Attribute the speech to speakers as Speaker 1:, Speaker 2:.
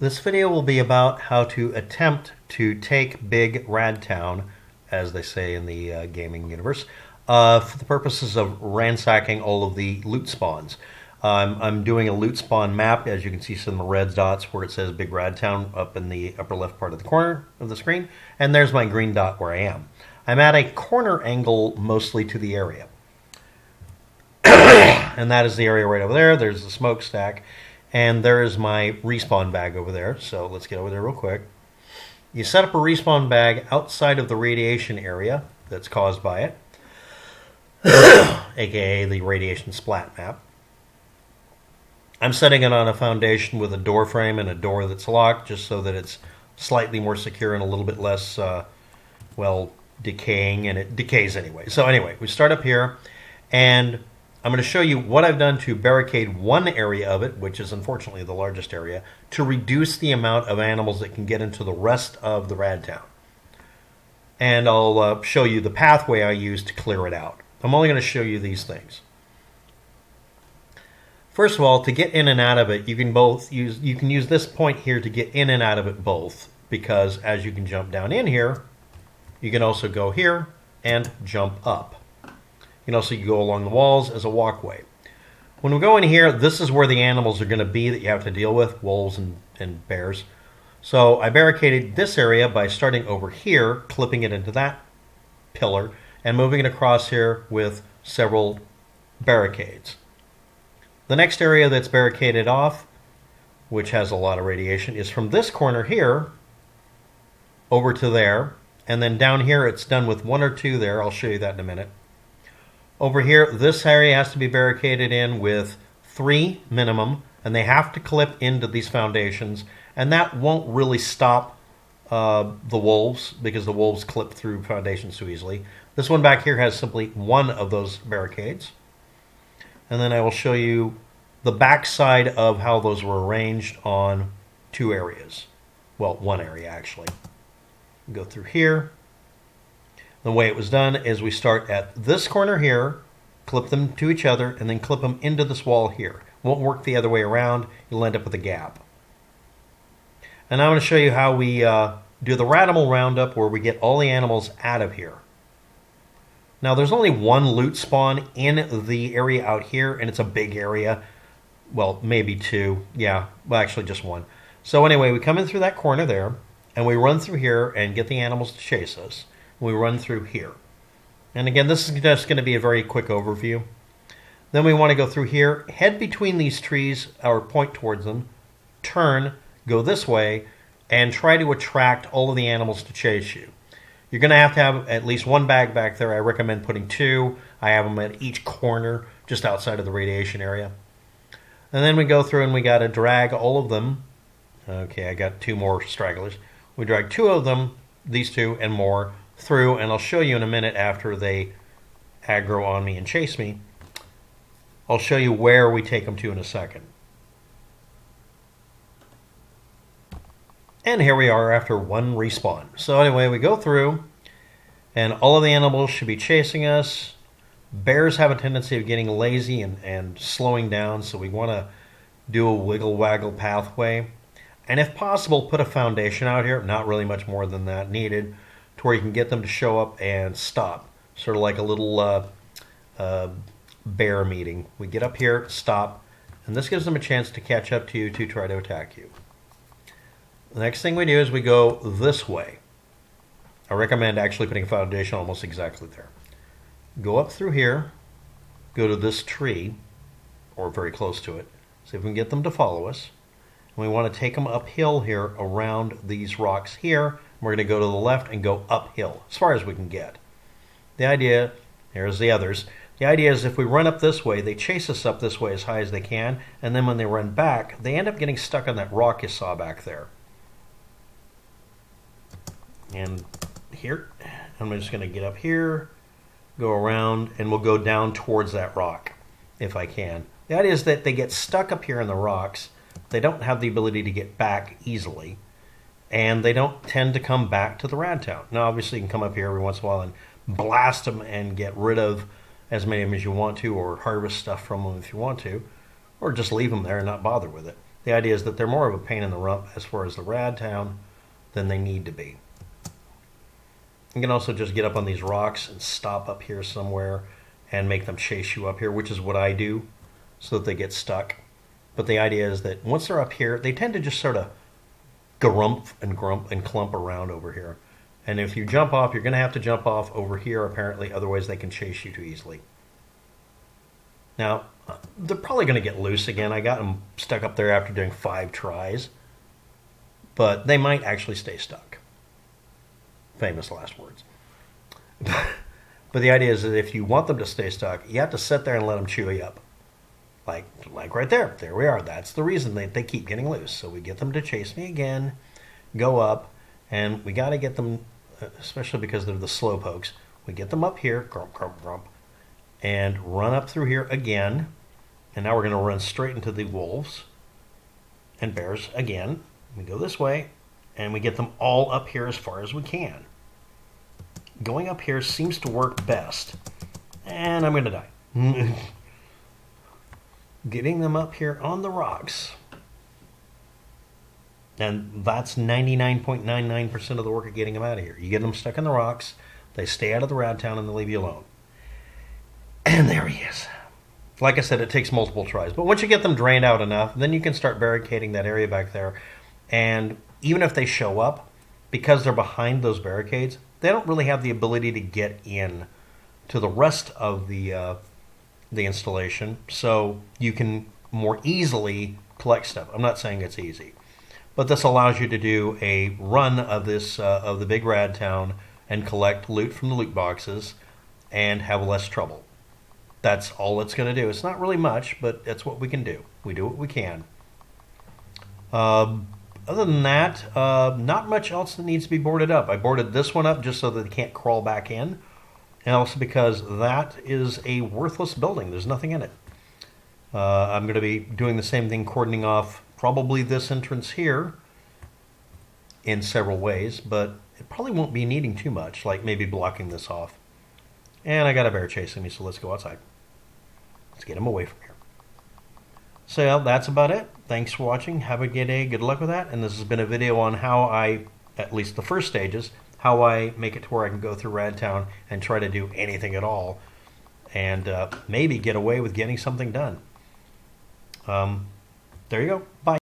Speaker 1: This video will be about how to attempt to take Big Rad Town, as they say in the gaming universe, for the purposes of ransacking all of the loot spawns. I'm doing a loot spawn map, as you can see some red dots where it says Big Rad Town up in the upper left part of the corner of the screen, and there's my green dot where I am. I'm at a corner angle mostly to the area. And that is the area right over there. There's the smokestack. And there is my respawn bag over there. So let's get over there real quick. You set up a respawn bag outside of the radiation area that's caused by it, aka the radiation splat map. I'm setting it on a foundation with a door frame and a door that's locked, just so that it's slightly more secure and a little bit less, decaying, and it decays anyway. So anyway, we start up here, and I'm going to show you what I've done to barricade one area of it, which is unfortunately the largest area, to reduce the amount of animals that can get into the rest of the Rad Town. And I'll show you the pathway I used to clear it out. I'm only going to show you these things. First of all, to get in and out of it, you can use this point here to get in and out of it both, because as you can jump down in here, you can also go here and jump up. You can also go along the walls as a walkway. When we go in here, this is where the animals are going to be that you have to deal with, wolves and bears. So I barricaded this area by starting over here, clipping it into that pillar, and moving it across here with several barricades. The next area that's barricaded off, which has a lot of radiation, is from this corner here over to there. And then down here, it's done with one or two there. I'll show you that in a minute. Over here, this area has to be barricaded in with 3 minimum, and they have to clip into these foundations, and that won't really stop the wolves, because the wolves clip through foundations so easily. This one back here has simply one of those barricades. And then I will show you the back side of how those were arranged on 2 areas. Well, 1 area actually. Go through here. The way it was done is we start at this corner here, clip them to each other, and then clip them into this wall here. Won't work the other way around. You'll end up with a gap. And I'm going to show you how we do the radical roundup, where we get all the animals out of here. Now, there's only 1 loot spawn in the area out here, and it's a big area. Well, maybe 2. Yeah, well, actually just 1. So anyway, we come in through that corner there, and we run through here and get the animals to chase us. We run through here. And again, this is just going to be a very quick overview. Then we want to go through here, head between these trees, or point towards them, turn, go this way, and try to attract all of the animals to chase you. You're going to have at least 1 bag back there. I recommend putting 2. I have them at each corner, just outside of the radiation area. And then we go through and we got to drag all of them. Okay, I got 2 more stragglers. We drag 2 of them, these 2 and more, through, and I'll show you in a minute after they aggro on me and chase me. I'll show you where we take them to in a second. And here we are after 1 respawn. So anyway, we go through, and all of the animals should be chasing us. Bears have a tendency of getting lazy and slowing down, so we want to do a wiggle-waggle pathway. And if possible, put a foundation out here, not really much more than that needed, to where you can get them to show up and stop. Sort of like a little bear meeting. We get up here, stop, and this gives them a chance to catch up to you to try to attack you. The next thing we do is we go this way. I recommend actually putting a foundation almost exactly there. Go up through here, go to this tree, or very close to it, see if we can get them to follow us. And we want to take them uphill here around these rocks here. We're going to go to the left and go uphill as far as we can get. The idea, here's the others. The idea is if we run up this way, they chase us up this way as high as they can, and then when they run back, they end up getting stuck on that rock you saw back there. And here, I'm just going to get up here, go around, and we'll go down towards that rock if I can. The idea is that they get stuck up here in the rocks. They don't have the ability to get back easily, and they don't tend to come back to the Rad Town. Now, obviously, you can come up here every once in a while and blast them and get rid of as many of them as you want to, or harvest stuff from them if you want to, or just leave them there and not bother with it. The idea is that they're more of a pain in the rump as far as the rad town than they need to be. You can also just get up on these rocks and stop up here somewhere and make them chase you up here, which is what I do, so that they get stuck. But the idea is that once they're up here, they tend to just sort of grump and clump around over here. And if you jump off, you're going to have to jump off over here, apparently, otherwise they can chase you too easily. Now, they're probably going to get loose again. I got them stuck up there after doing 5 tries. But they might actually stay stuck. Famous last words. But the idea is that if you want them to stay stuck, you have to sit there and let them chew you up. Like right there. There we are. That's the reason they keep getting loose. So we get them to chase me again, go up, and we got to get them, especially because they're the slow pokes, we get them up here, grump, grump, grump, and run up through here again. And now we're going to run straight into the wolves and bears again. We go this way, and we get them all up here as far as we can. Going up here seems to work best. And I'm going to die. Getting them up here on the rocks. And that's 99.99% of the work of getting them out of here. You get them stuck in the rocks, they stay out of the rad town, and they leave you alone. And there he is. Like I said, it takes multiple tries. But once you get them drained out enough, then you can start barricading that area back there. And even if they show up, because they're behind those barricades, they don't really have the ability to get in to the rest of the installation, so you can more easily collect stuff. I'm not saying it's easy, but this allows you to do a run of this of the big rad town and collect loot from the loot boxes and have less trouble. That's all it's going to do. It's not really much, but it's what we can do. We do what we can. Other than that, not much else that needs to be boarded up. I boarded this one up just so that they can't crawl back in, and also because that is a worthless building. There's nothing in it. I'm going to be doing the same thing, cordoning off probably this entrance here in several ways, but it probably won't be needing too much, like maybe blocking this off. And I got a bear chasing me, so let's go outside. Let's get him away from here. So yeah, that's about it. Thanks for watching. Have a good day. Good luck with that. And this has been a video on how I, at least the first stages, how I make it to where I can go through Radtown and try to do anything at all. And maybe get away with getting something done. There you go. Bye.